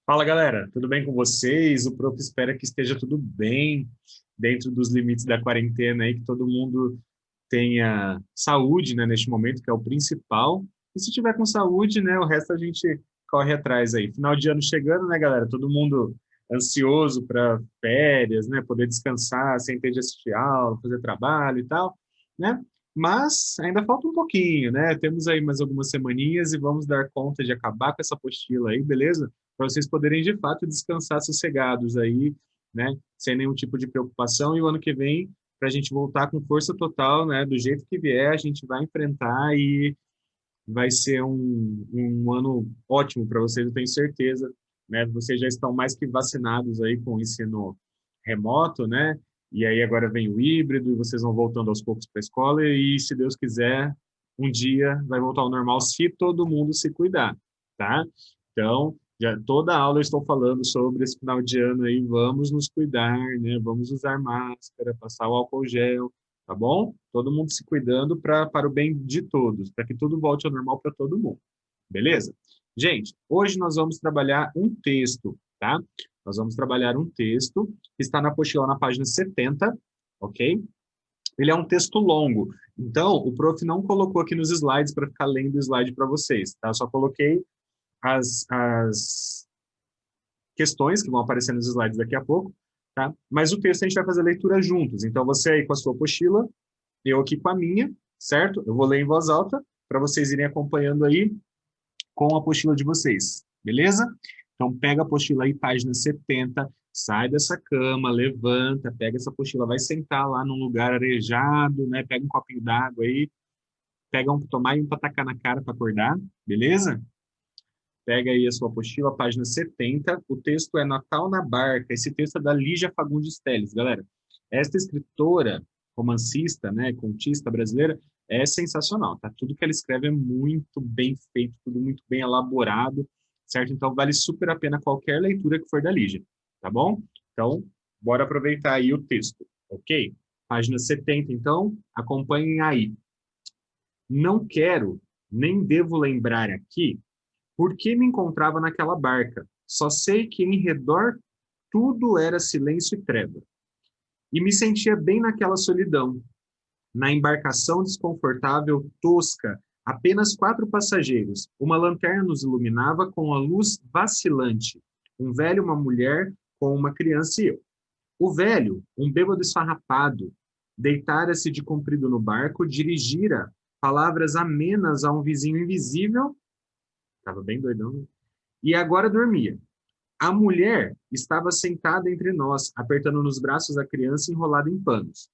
Fala, galera, tudo bem com vocês? O prof espera que esteja tudo bem dentro dos limites da quarentena aí, que todo mundo tenha saúde, né, neste momento, que é o principal. E se tiver com saúde, né, o resto a gente corre atrás aí. Final de ano chegando, né, galera? Todo mundo ansioso para férias, né, poder descansar sem ter de assistir aula, fazer trabalho e tal, né? Mas ainda falta um pouquinho, né? Temos aí mais algumas semaninhas e vamos dar conta de acabar com essa apostila aí, beleza? Para vocês poderem de fato descansar sossegados aí, né, sem nenhum tipo de preocupação. E o ano que vem, para a gente voltar com força total, né, do jeito que vier, a gente vai enfrentar e vai ser um ano ótimo para vocês, eu tenho certeza, né? Vocês já estão mais que vacinados aí com o ensino remoto, né? E aí agora vem o híbrido e vocês vão voltando aos poucos para a escola e, se Deus quiser, um dia vai voltar ao normal se todo mundo se cuidar, tá? Então, já toda aula eu estou falando sobre esse final de ano aí, vamos nos cuidar, né? Vamos usar máscara, passar o álcool gel, tá bom? Todo mundo se cuidando para o bem de todos, para que tudo volte ao normal para todo mundo, beleza? Gente, hoje nós vamos trabalhar um texto, tá? Nós vamos trabalhar um texto que está na apostila na página 70, ok? Ele é um texto longo, então o prof não colocou aqui nos slides para ficar lendo o slide para vocês, tá? Só coloquei as questões que vão aparecer nos slides daqui a pouco, tá? Mas o texto a gente vai fazer leitura juntos, então você aí com a sua apostila, eu aqui com a minha, certo? Eu vou ler em voz alta para vocês irem acompanhando aí com a apostila de vocês, beleza? Então pega a apostila aí, página 70, sai dessa cama, levanta, pega essa apostila, vai sentar lá num lugar arejado, né? Pega um copinho d'água aí, pega um tomar e um para tacar na cara para acordar, beleza? Pega aí a sua apostila, página 70. O texto é Natal na Barca. Esse texto é da Lígia Fagundes Telles, galera. Esta escritora, romancista, né, contista brasileira, é sensacional, tá? Tudo que ela escreve é muito bem feito, tudo muito bem elaborado, certo? Então vale super a pena qualquer leitura que for da Lígia, tá bom? Então, bora aproveitar aí o texto, ok? Página 70, então, acompanhem aí. Não quero, nem devo lembrar aqui por que me encontrava naquela barca. Só sei que em redor tudo era silêncio e treva. E me sentia bem naquela solidão, na embarcação desconfortável, tosca, apenas 4 passageiros. Uma lanterna nos iluminava com a luz vacilante. Um velho, uma mulher, com uma criança e eu. O velho, um bêbado esfarrapado, deitara-se de comprido no barco, dirigira palavras amenas a um vizinho invisível, estava bem doidão, né? E agora dormia. A mulher estava sentada entre nós, apertando nos braços a criança enrolada em panos.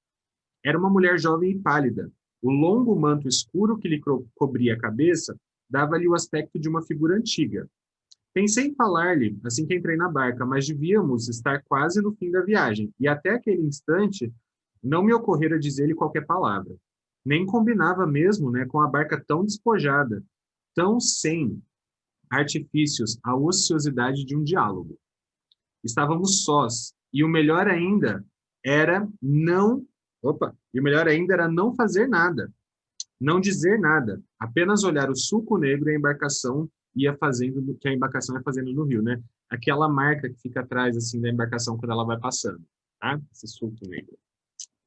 Era uma mulher jovem e pálida. O longo manto escuro que lhe cobria a cabeça dava-lhe o aspecto de uma figura antiga. Pensei em falar-lhe assim que entrei na barca, mas devíamos estar quase no fim da viagem, e até aquele instante não me ocorrera dizer-lhe qualquer palavra. Nem combinava mesmo, né, com a barca tão despojada, tão sem artifícios a ociosidade de um diálogo. Estávamos sós, e o melhor ainda era não, e o melhor ainda era não fazer nada, não dizer nada, apenas olhar o sulco negro e a embarcação ia fazendo que a embarcação ia fazendo no rio, né? Aquela marca que fica atrás assim da embarcação quando ela vai passando, tá? Esse sulco negro.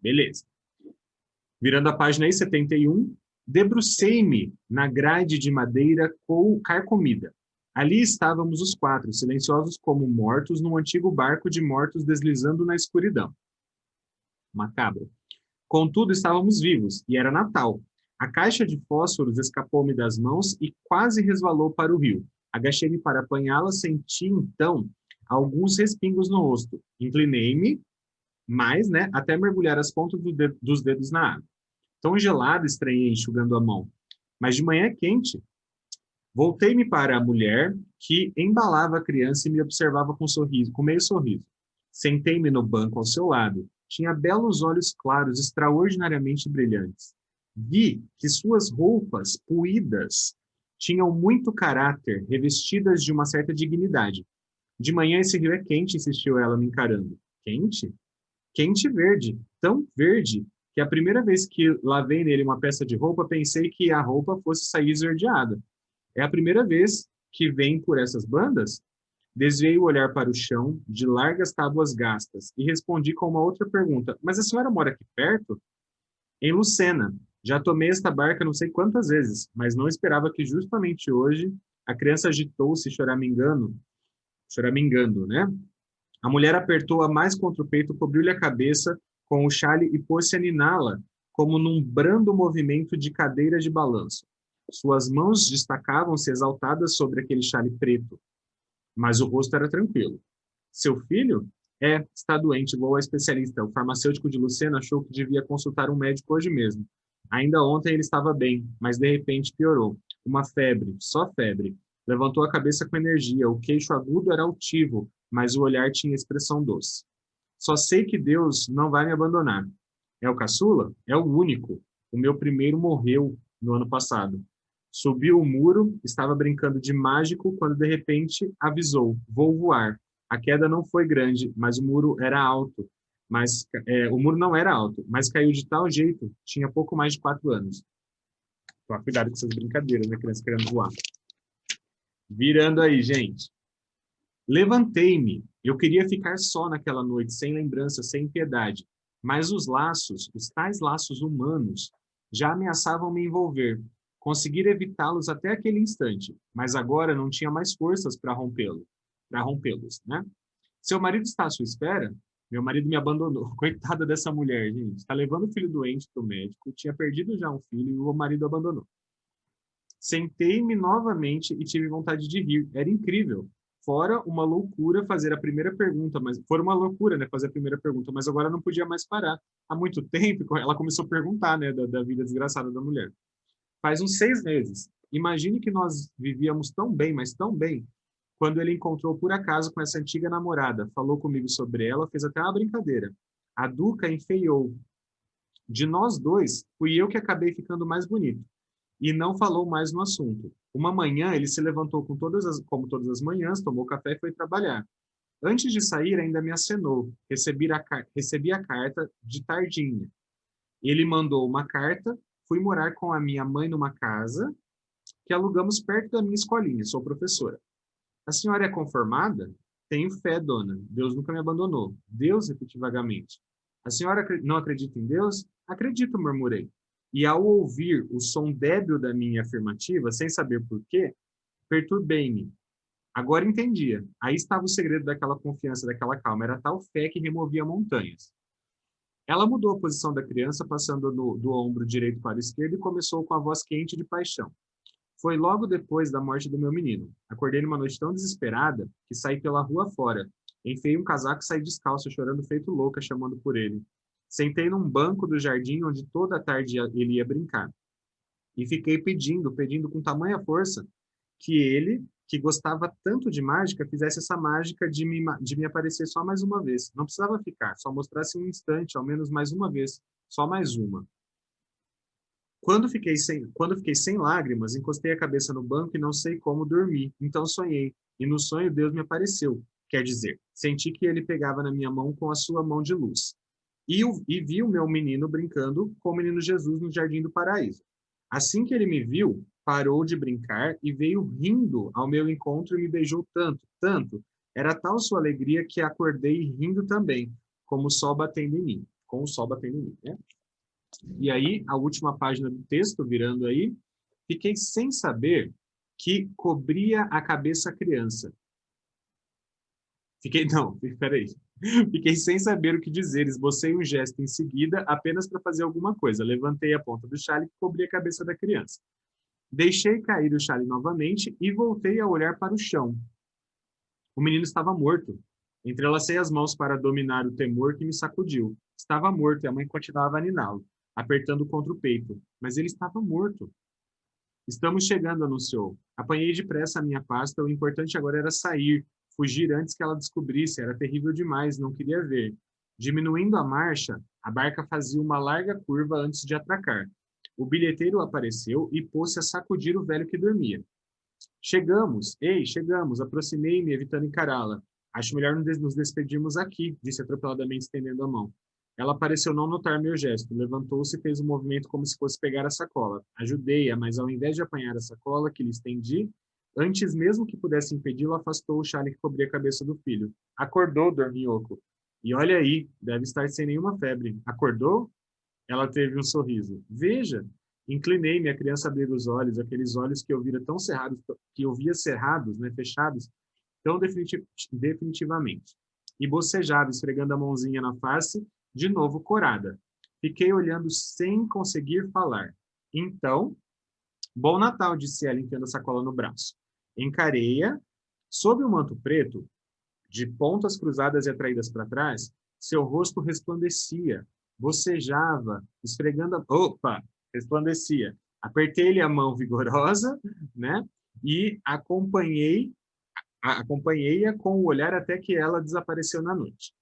Beleza. Virando a página aí, 71, debrucei-me na grade de madeira carcomida. Ali estávamos os 4, silenciosos como mortos num antigo barco de mortos deslizando na escuridão. Macabro. Contudo, estávamos vivos, e era Natal. A caixa de fósforos escapou-me das mãos e quase resvalou para o rio. Agachei-me para apanhá-la, senti, então, alguns respingos no rosto. Inclinei-me mais, né, até mergulhar as pontas dos dedos na água. Tão gelado, estranhei, enxugando a mão. Mas de manhã é quente. Voltei-me para a mulher que embalava a criança e me observava com sorriso, com meio sorriso. Sentei-me no banco ao seu lado. Tinha belos olhos claros, extraordinariamente brilhantes. Vi que suas roupas puídas tinham muito caráter, revestidas de uma certa dignidade. De manhã esse rio é quente, insistiu ela me encarando. Quente? Quente verde, tão verde que a primeira vez que lavei nele uma peça de roupa, pensei que a roupa fosse sair esverdeada. É a primeira vez que vem por essas bandas? Desviei o olhar para o chão, de largas tábuas gastas, e respondi com uma outra pergunta. Mas a senhora mora aqui perto? Em Lucena. Já tomei esta barca não sei quantas vezes, mas não esperava que justamente hoje a criança agitou-se choramingando, né? A mulher apertou-a mais contra o peito, cobriu-lhe a cabeça com o xale e pôs-se a niná-la, como num brando movimento de cadeira de balanço. Suas mãos destacavam-se exaltadas sobre aquele xale preto, mas o rosto era tranquilo. Seu filho? Está doente, vou ao especialista. O farmacêutico de Lucena achou que devia consultar um médico hoje mesmo. Ainda ontem ele estava bem, mas de repente piorou. Uma febre, só febre. Levantou a cabeça com energia, o queixo agudo era altivo, mas o olhar tinha expressão doce. Só sei que Deus não vai me abandonar. É o caçula? É o único. O meu primeiro morreu no ano passado. Subiu o muro, estava brincando de mágico quando de repente avisou: vou voar. A queda não foi grande, mas o muro era alto. O muro não era alto, mas caiu de tal jeito, tinha pouco mais de 4 anos. Toma cuidado com essas brincadeiras, né? Criança querendo voar. Virando aí, gente. Levantei-me. Eu queria ficar só naquela noite, sem lembrança, sem piedade. Mas os laços, os tais laços humanos, já ameaçavam me envolver. Consegui evitá-los até aquele instante, mas agora não tinha mais forças para rompê-los, né? Seu marido está à sua espera? Meu marido me abandonou. Coitada dessa mulher, gente. Está levando o filho doente para o médico, tinha perdido já um filho e o marido abandonou. Sentei-me novamente e tive vontade de rir. Era incrível. Fora uma loucura fazer a primeira pergunta, mas fora uma loucura, né, fazer a primeira pergunta, mas agora não podia mais parar. Há muito tempo, ela começou a perguntar, né, da vida desgraçada da mulher. Faz uns 6 meses. Imagine que nós vivíamos tão bem, mas tão bem, quando ele encontrou por acaso com essa antiga namorada. Falou comigo sobre ela, fez até uma brincadeira. A Duca enfeiou. De nós dois, fui eu que acabei ficando mais bonito e não falou mais no assunto. Uma manhã, ele se levantou como todas as manhãs, tomou café e foi trabalhar. Antes de sair, ainda me acenou. Recebi a carta de tardinha. Ele mandou uma carta, fui morar com a minha mãe numa casa que alugamos perto da minha escolinha, sou professora. A senhora é conformada? Tenho fé, dona. Deus nunca me abandonou. Deus, repeti vagamente. A senhora não acredita em Deus? Acredito, murmurei. E ao ouvir o som débil da minha afirmativa, sem saber por quê, perturbei-me. Agora entendia. Aí estava o segredo daquela confiança, daquela calma. Era tal fé que removia montanhas. Ela mudou a posição da criança, passando do ombro direito para o esquerdo e começou com a voz quente de paixão. Foi logo depois da morte do meu menino. Acordei numa noite tão desesperada que saí pela rua fora. Enfiei um casaco e saí descalço, chorando feito louca, chamando por ele. Sentei num banco do jardim onde toda a tarde ele ia brincar. E fiquei pedindo com tamanha força que ele, que gostava tanto de mágica, fizesse essa mágica de me aparecer só mais uma vez. Não precisava ficar, só mostrasse um instante, ao menos mais uma vez, só mais uma. Quando fiquei sem lágrimas, encostei a cabeça no banco e não sei como dormi. Então sonhei. E no sonho Deus me apareceu. Quer dizer, senti que ele pegava na minha mão com a sua mão de luz. E vi o meu menino brincando com o menino Jesus no Jardim do Paraíso. Assim que ele me viu, parou de brincar e veio rindo ao meu encontro e me beijou tanto, tanto. Era tal sua alegria que acordei rindo também, como o sol batendo em mim. Com o sol batendo em mim, né? E aí, a última página do texto, virando aí, fiquei sem saber que cobria a cabeça a criança. Não, peraí. Fiquei sem saber o que dizer, esbocei um gesto em seguida, apenas para fazer alguma coisa. Levantei a ponta do xale que cobria a cabeça da criança. Deixei cair o xale novamente e voltei a olhar para o chão. O menino estava morto. Entrelacei as mãos para dominar o temor que me sacudiu. Estava morto e a mãe continuava a niná-lo, apertando contra o peito. Mas ele estava morto. Estamos chegando, anunciou. Apanhei depressa a minha pasta, o importante agora era sair, fugir antes que ela descobrisse, era terrível demais, não queria ver. Diminuindo a marcha, a barca fazia uma larga curva antes de atracar. O bilheteiro apareceu e pôs-se a sacudir o velho que dormia. Chegamos, ei, chegamos, aproximei-me, evitando encará-la. Acho melhor nos despedirmos aqui, disse atropeladamente, estendendo a mão. Ela pareceu não notar meu gesto, levantou-se e fez um movimento como se fosse pegar a sacola. Ajudei-a, mas ao invés de apanhar a sacola que lhe estendi, Antes mesmo que pudesse impedi-lo, afastou o xale que cobria a cabeça do filho. Acordou, dorminhoco. E olha aí, deve estar sem nenhuma febre. Acordou? Ela teve um sorriso. Veja, inclinei-me, a criança abriu os olhos, aqueles olhos que eu vira tão cerrados, que eu via cerrados, né, fechados, tão definitivamente. E bocejava, esfregando a mãozinha na face, de novo corada. Fiquei olhando sem conseguir falar. Então, bom Natal, disse ela, enfiando a sacola no braço. Encarei-a, sob o manto preto, de pontas cruzadas e atraídas para trás, seu rosto resplandecia, bocejava, esfregando a... Opa! Resplandecia. Apertei-lhe a mão vigorosa, né? E acompanhei-a com o olhar até que ela desapareceu na noite.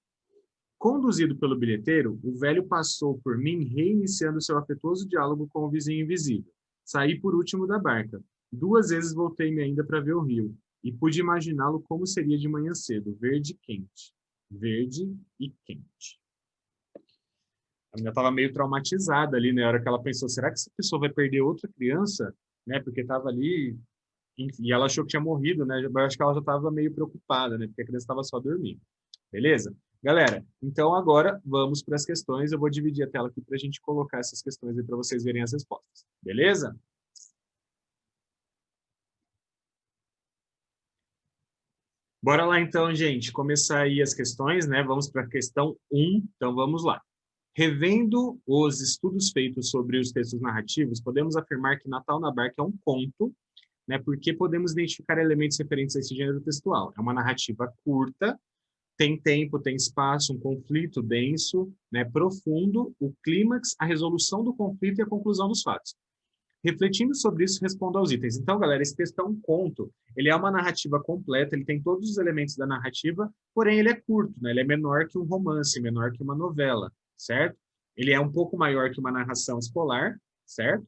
Conduzido pelo bilheteiro, o velho passou por mim, reiniciando seu afetuoso diálogo com o vizinho invisível. Saí por último da barca. 2 vezes voltei-me ainda para ver o rio, e pude imaginá-lo como seria de manhã cedo, verde e quente. Verde e quente. A menina estava meio traumatizada ali, né? Na hora que ela pensou, será que essa pessoa vai perder outra criança? Né? Porque estava ali, enfim, e ela achou que tinha morrido, né? Eu acho que ela já estava meio preocupada, né? Porque a criança estava só dormindo. Beleza? Galera, então agora vamos para as questões. Eu vou dividir a tela aqui para a gente colocar essas questões aí para vocês verem as respostas. Beleza? Bora lá então, gente, começar aí as questões, né? Vamos para a questão 1, então vamos lá. Revendo os estudos feitos sobre os textos narrativos, podemos afirmar que Natal na Barca é um conto, né? Porque podemos identificar elementos referentes a esse gênero textual. É uma narrativa curta, tem tempo, tem espaço, um conflito denso, né, profundo, o clímax, a resolução do conflito e a conclusão dos fatos. Refletindo sobre isso, respondo aos itens. Então, galera, esse texto é um conto, ele é uma narrativa completa, ele tem todos os elementos da narrativa, porém ele é curto, né? Ele é menor que um romance, menor que uma novela, certo? Ele é um pouco maior que uma narração escolar, certo?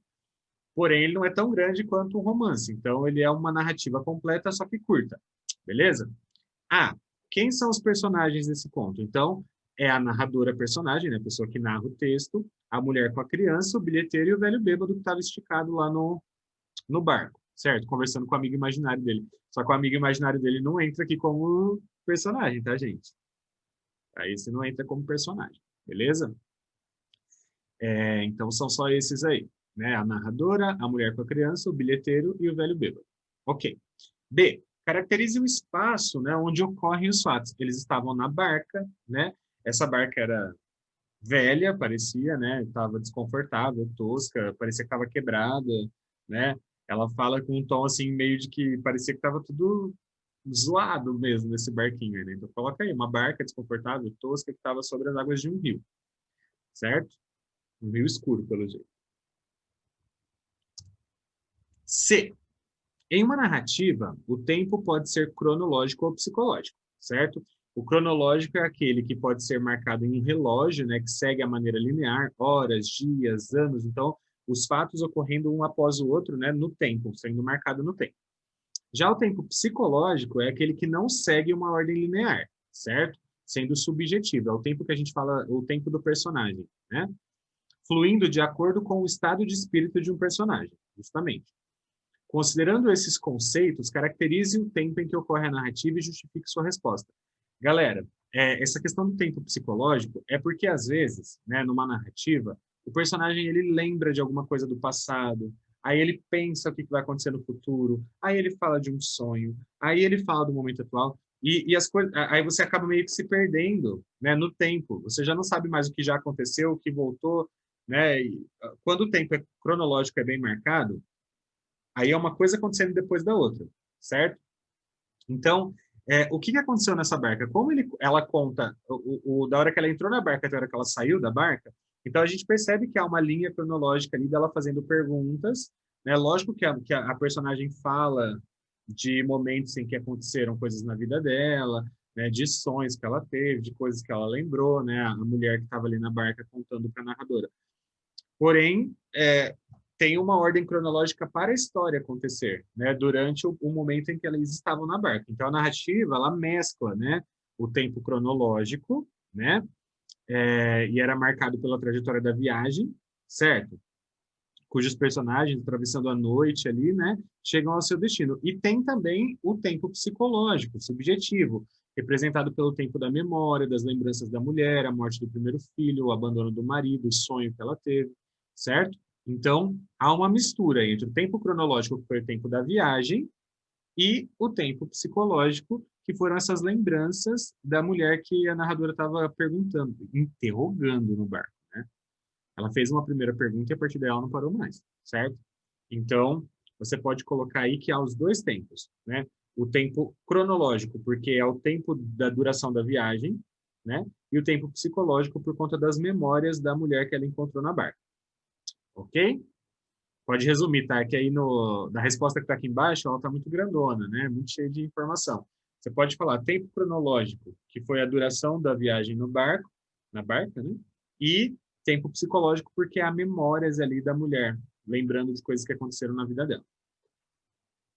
Porém, ele não é tão grande quanto um romance. Então, ele é uma narrativa completa, só que curta. Beleza? Ah, quem são os personagens desse conto? Então, é a narradora personagem, né? A pessoa que narra o texto, a mulher com a criança, o bilheteiro e o velho bêbado que estava esticado lá no barco, certo? Conversando com o amigo imaginário dele. Só que o amigo imaginário dele não entra aqui como personagem, tá, gente? Aí você não entra como personagem, beleza? Então são só esses aí, né? A narradora, a mulher com a criança, o bilheteiro e o velho bêbado. Ok. B. Caracterize o espaço, né, onde ocorrem os fatos. Eles estavam na barca, né? Essa barca era velha, parecia, né? Estava desconfortável, tosca, parecia que estava quebrada, né? Ela fala com um tom assim meio de que parecia que estava tudo zoado mesmo nesse barquinho, né? Então coloca aí uma barca desconfortável, tosca que estava sobre as águas de um rio, certo? Um rio escuro, pelo jeito. C. Em uma narrativa, o tempo pode ser cronológico ou psicológico, certo? O cronológico é aquele que pode ser marcado em um relógio, né, que segue a maneira linear, horas, dias, anos, então os fatos ocorrendo um após o outro, né, no tempo, sendo marcado no tempo. Já o tempo psicológico é aquele que não segue uma ordem linear, certo? Sendo subjetivo, é o tempo que a gente fala, o tempo do personagem, né? Fluindo de acordo com o estado de espírito de um personagem, justamente. Considerando esses conceitos, caracterize o tempo em que ocorre a narrativa e justifique sua resposta. Galera, essa questão do tempo psicológico é porque, às vezes, né, numa narrativa, o personagem ele lembra de alguma coisa do passado, aí ele pensa o que vai acontecer no futuro, aí ele fala de um sonho, aí ele fala do momento atual, e as coisas, aí você acaba meio que se perdendo, né, no tempo. Você já não sabe mais o que já aconteceu, o que voltou, né? E, quando o tempo cronológico é bem marcado, aí é uma coisa acontecendo depois da outra, certo? Então, o que aconteceu nessa barca? Como ela conta da hora que ela entrou na barca até a hora que ela saiu da barca, então a gente percebe que há uma linha cronológica ali dela fazendo perguntas, né? Lógico que a personagem fala de momentos em que aconteceram coisas na vida dela, né? De sonhos que ela teve, de coisas que ela lembrou, né? A mulher que estava ali na barca contando para a narradora. Porém, tem uma ordem cronológica para a história acontecer, né, durante o momento em que eles estavam na barca. Então, a narrativa, ela mescla, né, o tempo cronológico, né, e era marcado pela trajetória da viagem, certo? cujos personagens, atravessando a noite ali, né, chegam ao seu destino. E tem também o tempo psicológico, subjetivo, representado pelo tempo da memória, das lembranças da mulher, a morte do primeiro filho, o abandono do marido, o sonho que ela teve, certo? Então, há uma mistura entre o tempo cronológico, que foi o tempo da viagem, e o tempo psicológico, que foram essas lembranças da mulher que a narradora estava perguntando, interrogando no barco, né? Ela fez uma primeira pergunta e a partir daí ela não parou mais, certo? Então, você pode colocar aí que há os dois tempos, né? O tempo cronológico, porque é o tempo da duração da viagem, né? E o tempo psicológico por conta das memórias da mulher que ela encontrou na barca. Ok? Pode resumir, tá? Que aí da resposta que está aqui embaixo, ela está muito grandona, né? Muito cheia de informação. Você pode falar tempo cronológico, que foi a duração da viagem no barco, na barca, né? E tempo psicológico, porque há memórias ali da mulher, lembrando de coisas que aconteceram na vida dela.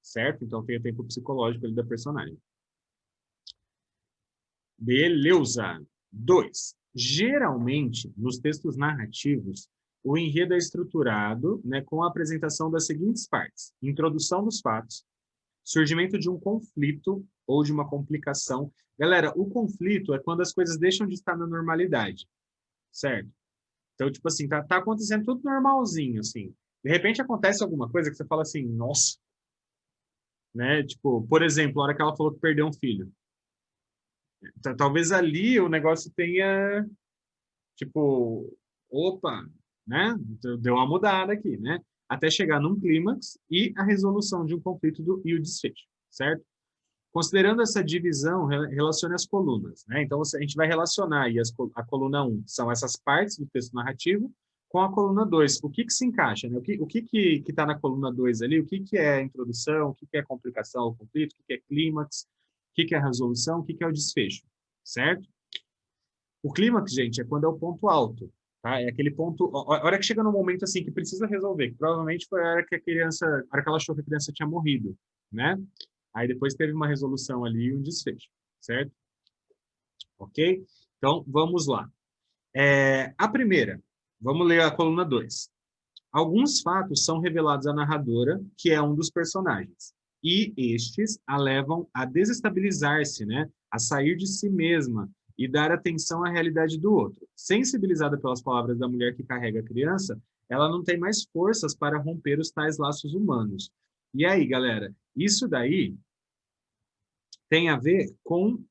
Certo? Então tem o tempo psicológico ali da personagem. Beleza. 2. Geralmente, nos textos narrativos, o enredo é estruturado, né, com a apresentação das seguintes partes: introdução dos fatos, surgimento de um conflito ou de uma complicação. Galera, o conflito é quando as coisas deixam de estar na normalidade, certo? Então, tipo assim, tá acontecendo tudo normalzinho, assim. De repente acontece alguma coisa que você fala assim, nossa, né? Tipo, por exemplo, a hora que ela falou que perdeu um filho. Talvez ali o negócio tenha, tipo, opa, né? Deu uma mudada aqui, né? Até chegar num clímax e a resolução de um conflito e o desfecho, certo? Considerando essa divisão, relacione as colunas, né? Então, a gente vai relacionar aí a coluna 1, que são essas partes do texto narrativo, com a coluna 2. O que se encaixa, né? O que está na coluna 2 ali? O que é a introdução? O que é a complicação, o conflito? O que é clímax? O que é a resolução? O que é o desfecho, certo? O clímax, gente, é quando é o ponto alto, tá? É aquele ponto, a hora que chega num momento assim que precisa resolver, que provavelmente foi a hora que a hora que ela achou que a criança tinha morrido, né? Aí depois teve uma resolução ali e um desfecho, certo? Ok? Então, vamos lá. A primeira, vamos ler a coluna 2. Alguns fatos são revelados à narradora, que é um dos personagens, e estes a levam a desestabilizar-se, né? A sair de si mesma e dar atenção à realidade do outro. Sensibilizada pelas palavras da mulher que carrega a criança, ela não tem mais forças para romper os tais laços humanos. E aí, galera, isso daí tem a ver com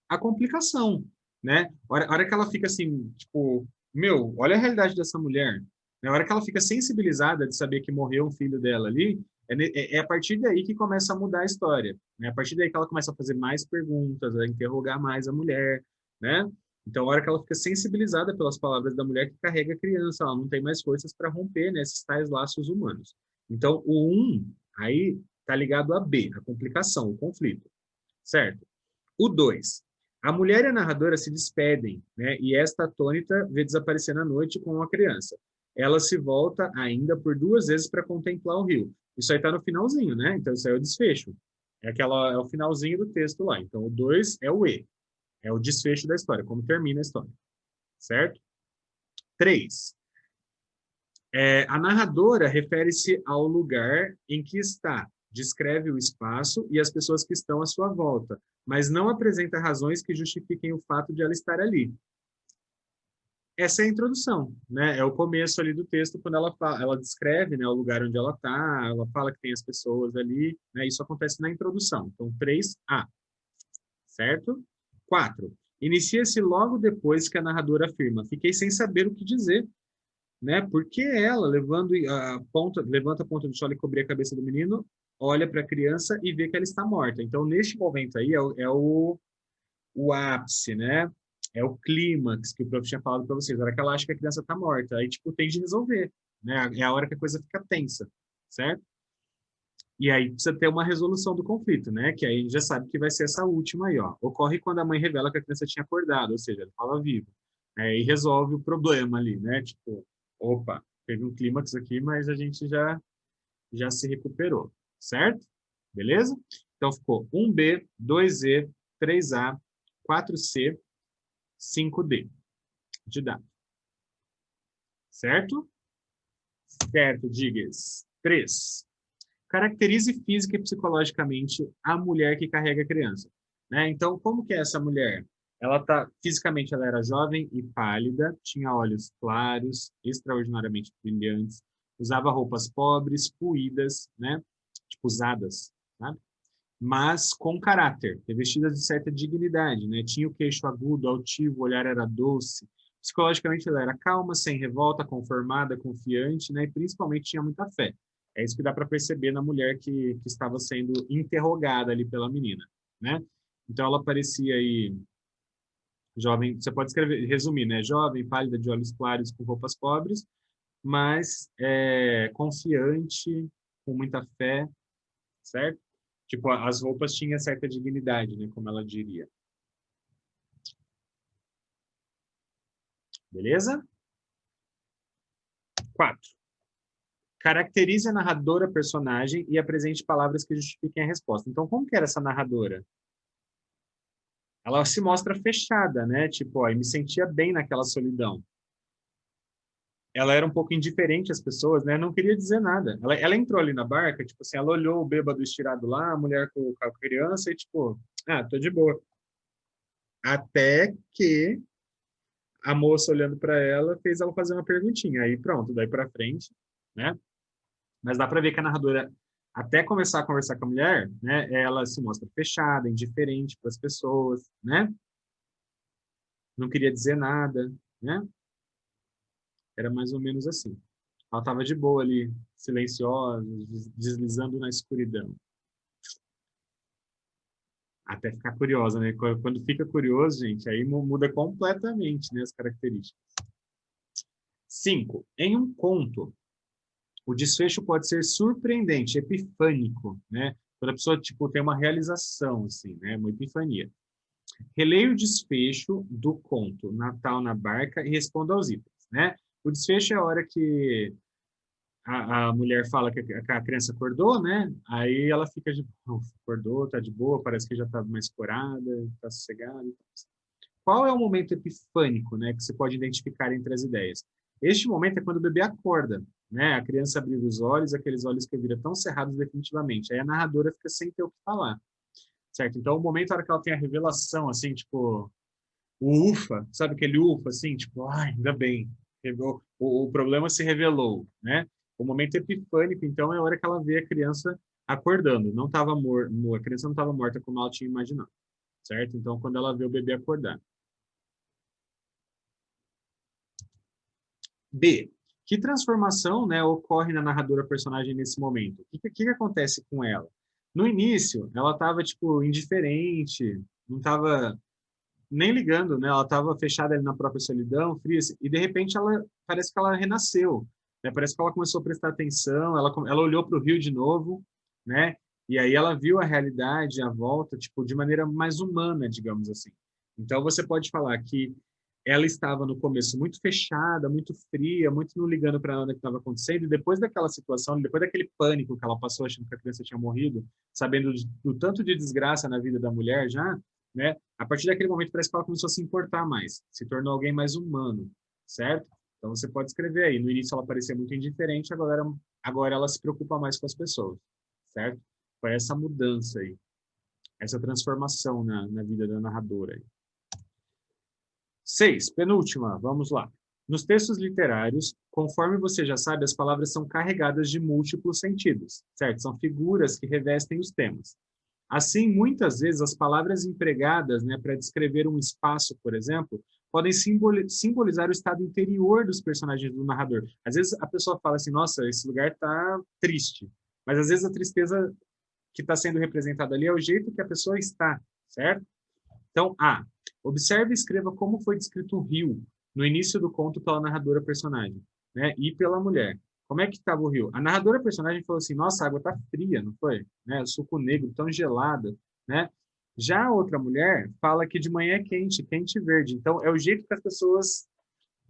a complicação, né? A hora que ela fica assim, tipo, meu, olha a realidade dessa mulher. Né? A hora que ela fica sensibilizada de saber que morreu um filho dela ali, é a partir daí que começa a mudar a história. Né? A partir daí que ela começa a fazer mais perguntas, a interrogar mais a mulher, né? Então, a hora que ela fica sensibilizada pelas palavras da mulher que carrega a criança, ela não tem mais forças para romper, né, esses tais laços humanos. Então, o 1 aí tá ligado a B, a complicação, o conflito, certo? O 2, a mulher e a narradora se despedem, né? E esta atônita vê desaparecer na noite com a criança. Ela se volta ainda por 2 vezes para contemplar o rio. Isso aí está no finalzinho, né? Então, isso aí é o desfecho. É o finalzinho do texto lá. Então, o 2 é o E. É o desfecho da história, como termina a história. Certo? 3. A narradora refere-se ao lugar em que está, descreve o espaço e as pessoas que estão à sua volta, mas não apresenta razões que justifiquem o fato de ela estar ali. Essa é a introdução, né? É o começo ali do texto, quando ela descreve, né, o lugar onde ela está, ela fala que tem as pessoas ali, né? Isso acontece na introdução. Então, 3A, certo? 4. Inicia-se logo depois que a narradora afirma: fiquei sem saber o que dizer, né? Porque ela, levanta a ponta do sol e cobrir a cabeça do menino, olha para a criança e vê que ela está morta. Então, neste momento aí, o ápice, né? É o clímax que o prof tinha falado para vocês. A hora que ela acha que a criança está morta. Aí, tipo, tem de resolver, né? É a hora que a coisa fica tensa, certo? E aí precisa ter uma resolução do conflito, né? Que aí a gente já sabe que vai ser essa última aí, ó. Ocorre quando a mãe revela que a criança tinha acordado, ou seja, ela estava viva. E resolve o problema ali, né? Tipo, opa, teve um clímax aqui, mas a gente já se recuperou, certo? Beleza? Então ficou 1B, 2E, 3A, 4C, 5D de dado. Certo? Certo, Digas. 3. Caracterize física e psicologicamente a mulher que carrega a criança. Né? Então, como que é essa mulher? Fisicamente ela era jovem e pálida, tinha olhos claros, extraordinariamente brilhantes, usava roupas pobres, puídas, né? Tipo usadas, sabe? Mas com caráter, revestidas de certa dignidade, né? Tinha o queixo agudo, altivo, o olhar era doce. Psicologicamente ela era calma, sem revolta, conformada, confiante, né? E principalmente tinha muita fé. É isso que dá para perceber na mulher que estava sendo interrogada ali pela menina, né? Então ela parecia aí jovem, você pode escrever, resumir, né? Jovem, pálida, de olhos claros, com roupas pobres, mas confiante, com muita fé, certo? Tipo, as roupas tinham certa dignidade, né? Como ela diria. Beleza? 4. Caracterize a narradora personagem e apresente palavras que justifiquem a resposta. Então, como que era essa narradora? Ela se mostra fechada, né? Tipo, ó, eu me sentia bem naquela solidão. Ela era um pouco indiferente às pessoas, né? Não queria dizer nada. Ela entrou ali na barca, tipo assim, ela olhou o bêbado estirado lá, a mulher com a criança e tipo, tô de boa. Até que a moça olhando para ela fez ela fazer uma perguntinha. Aí pronto, daí para frente, né? Mas dá para ver que a narradora, até começar a conversar com a mulher, né? Ela se mostra fechada, indiferente para as pessoas, né? Não queria dizer nada, né? Era mais ou menos assim. Ela estava de boa ali, silenciosa, deslizando na escuridão. Até ficar curiosa, né? Quando fica curioso, gente, aí muda completamente, né, as características. 5. Em um conto, o desfecho pode ser surpreendente, epifânico, né? Quando a pessoa, tipo, tem uma realização, assim, né? Uma epifania. Releia o desfecho do conto Natal na Barca e responda aos itens, né? O desfecho é a hora que a mulher fala que a criança acordou, né? Aí ela fica de acordou, tá de boa, parece que já tá mais corada, tá sossegada. Qual é o momento epifânico, né, que você pode identificar entre as ideias? Este momento é quando o bebê acorda, né? A criança abre os olhos, aqueles olhos que viram tão cerrados definitivamente. Aí a narradora fica sem ter o que falar, certo? Então, o momento é a hora que ela tem a revelação, assim, tipo, o ufa, sabe aquele ufa, assim, tipo, ainda bem, o problema se revelou, né? O momento epifânico, então, é a hora que ela vê a criança acordando. Não estava a criança não estava morta como ela tinha imaginado, certo? Então, quando ela vê o bebê acordar. B. Que transformação, né, ocorre na narradora personagem nesse momento? O que acontece com ela? No início, ela estava, tipo, indiferente, não estava nem ligando, né? Ela estava fechada ali na própria solidão, fria, assim, e de repente ela parece que ela renasceu, né? Parece que ela começou a prestar atenção, ela olhou para o rio de novo, né? E aí ela viu a realidade, a volta, tipo, de maneira mais humana, digamos assim. Então você pode falar que ela estava no começo muito fechada, muito fria, muito não ligando para nada que estava acontecendo, e depois daquela situação, depois daquele pânico que ela passou achando que a criança tinha morrido, sabendo do tanto de desgraça na vida da mulher já, né? A partir daquele momento parece que ela começou a se importar mais, se tornou alguém mais humano, certo? Então você pode escrever aí. No início ela parecia muito indiferente, agora ela se preocupa mais com as pessoas, certo? Foi essa mudança aí, essa transformação na vida da narradora aí. 6, penúltima, vamos lá. Nos textos literários, conforme você já sabe, as palavras são carregadas de múltiplos sentidos, certo? São figuras que revestem os temas. Assim, muitas vezes, as palavras empregadas, né, para descrever um espaço, por exemplo, podem simbolizar o estado interior dos personagens do narrador. Às vezes a pessoa fala assim, nossa, esse lugar está triste. Mas às vezes a tristeza que está sendo representada ali é o jeito que a pessoa está, certo? Então, A. Observe e escreva como foi descrito o rio no início do conto pela narradora personagem, né? E pela mulher. Como é que estava o rio? A narradora personagem falou assim: nossa, a água está fria, não foi? Né? O suco negro, tão gelado, né? Já a outra mulher fala que de manhã é quente, quente e verde. Então, é o jeito que as pessoas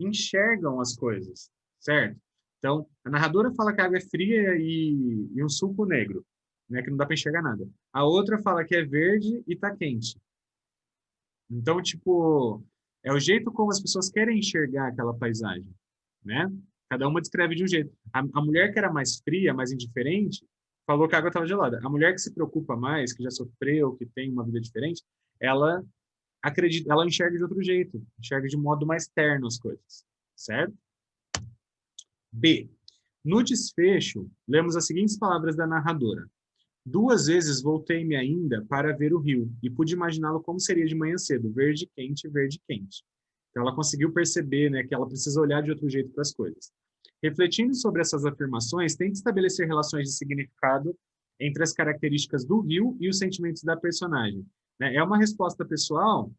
enxergam as coisas, certo? Então, a narradora fala que a água é fria e um suco negro, né? Que não dá para enxergar nada. A outra fala que é verde e está quente. Então, tipo, é o jeito como as pessoas querem enxergar aquela paisagem, né? Cada uma descreve de um jeito. A mulher que era mais fria, mais indiferente, falou que a água estava gelada. A mulher que se preocupa mais, que já sofreu, que tem uma vida diferente, ela acredita, ela enxerga de outro jeito, enxerga de modo mais terno as coisas, certo? B. No desfecho, lemos as seguintes palavras da narradora. 2 vezes voltei-me ainda para ver o rio e pude imaginá-lo como seria de manhã cedo, verde quente, verde quente. Então ela conseguiu perceber, né, que ela precisa olhar de outro jeito para as coisas. Refletindo sobre essas afirmações, tente estabelecer relações de significado entre as características do rio e os sentimentos da personagem. Né? É uma resposta pessoal,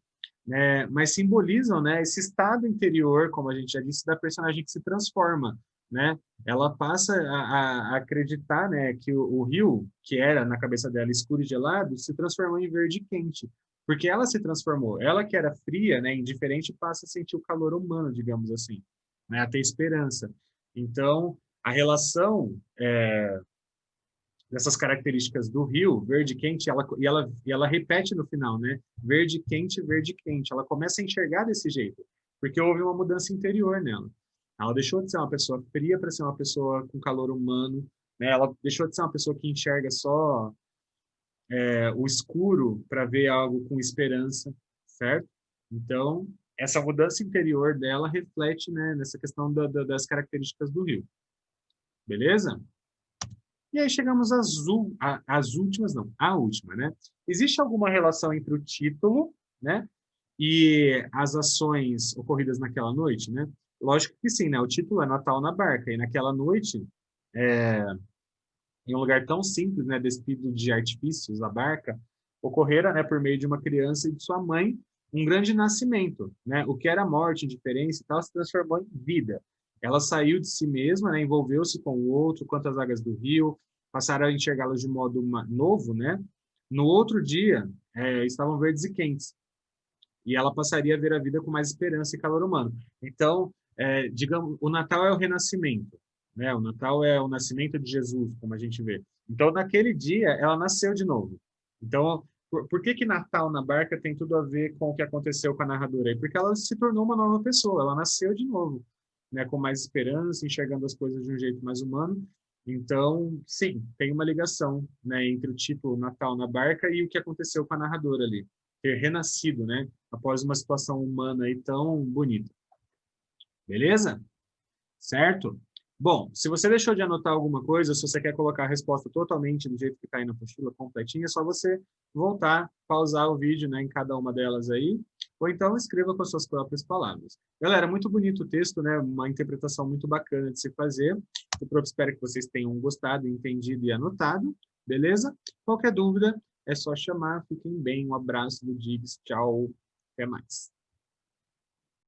né, mas simbolizam, né, esse estado interior, como a gente já disse, da personagem que se transforma, né? Ela passa a acreditar, né, que o rio, que era na cabeça dela escuro e gelado, se transformou em verde e quente, porque ela se transformou. Ela que era fria, né, indiferente, passa a sentir o calor humano, digamos assim, né, a ter esperança. Então, a relação dessas características do rio, verde quente, ela repete no final, né? Verde quente, verde quente. Ela começa a enxergar desse jeito, porque houve uma mudança interior nela. Ela deixou de ser uma pessoa fria para ser uma pessoa com calor humano, né? Ela deixou de ser uma pessoa que enxerga só o escuro para ver algo com esperança, certo? Então, essa mudança interior dela reflete, né, nessa questão das características do rio. Beleza? E aí chegamos às últimas, não, à última, né? Existe alguma relação entre o título, né, e as ações ocorridas naquela noite, né? Lógico que sim, né? O título é Natal na Barca, e naquela noite, em um lugar tão simples, né, despido de artifícios, a barca, ocorrera, né, por meio de uma criança e de sua mãe, um grande nascimento, né? O que era morte, indiferença e tal, se transformou em vida. Ela saiu de si mesma, né, envolveu-se com o outro, quanto as águas do rio, passaram a enxergá-las de modo novo, né? No outro dia, estavam verdes e quentes, e ela passaria a ver a vida com mais esperança e calor humano. Então, digamos, o Natal é o renascimento, né? O Natal é o nascimento de Jesus, como a gente vê. Então, naquele dia, ela nasceu de novo. Então, por que que Natal na barca tem tudo a ver com o que aconteceu com a narradora aí? Porque ela se tornou uma nova pessoa, ela nasceu de novo, né? Com mais esperança, enxergando as coisas de um jeito mais humano. Então, sim, tem uma ligação, né, entre o título Natal na barca e o que aconteceu com a narradora ali, ter renascido, né, após uma situação humana aí tão bonita. Beleza? Certo? Bom, se você deixou de anotar alguma coisa, se você quer colocar a resposta totalmente do jeito que está aí na apostila, completinha, é só você voltar, pausar o vídeo, né, em cada uma delas aí, ou então escreva com as suas próprias palavras. Galera, muito bonito o texto, né? Uma interpretação muito bacana de se fazer. O prof espero que vocês tenham gostado, entendido e anotado, beleza? Qualquer dúvida, é só chamar. Fiquem bem. Um abraço do Diggs. Tchau. Até mais.